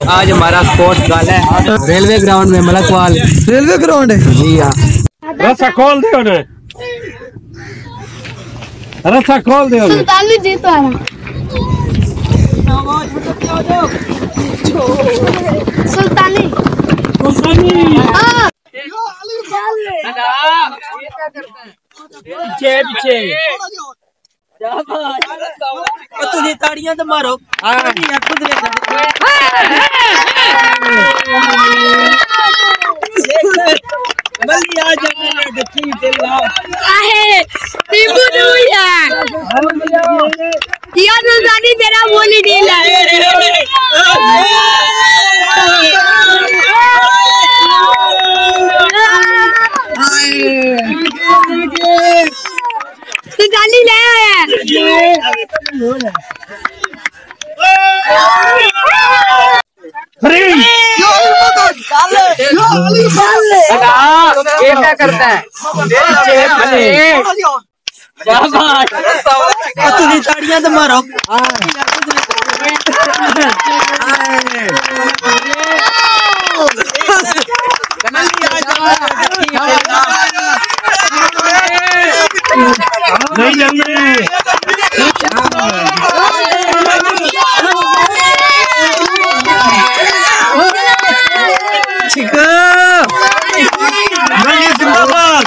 आज हमारा स्पोर्ट्स गाल है रेलवे ग्राउंड में मलकवाल। रेलवे ग्राउंड है जी हाँ। रस्सा खोल दे उन्हें, रस्सा खोल दे उन्हें। सुल्तानी जीत रहा सुल्तानी पीछे पीछे तुझे ताड़ियां तो मारो। तेरा बोली डील तू गाली ले आया क्या करता है तुझे ताड़ियां तो मारो। नहीं जल्दी जिंदाबाद।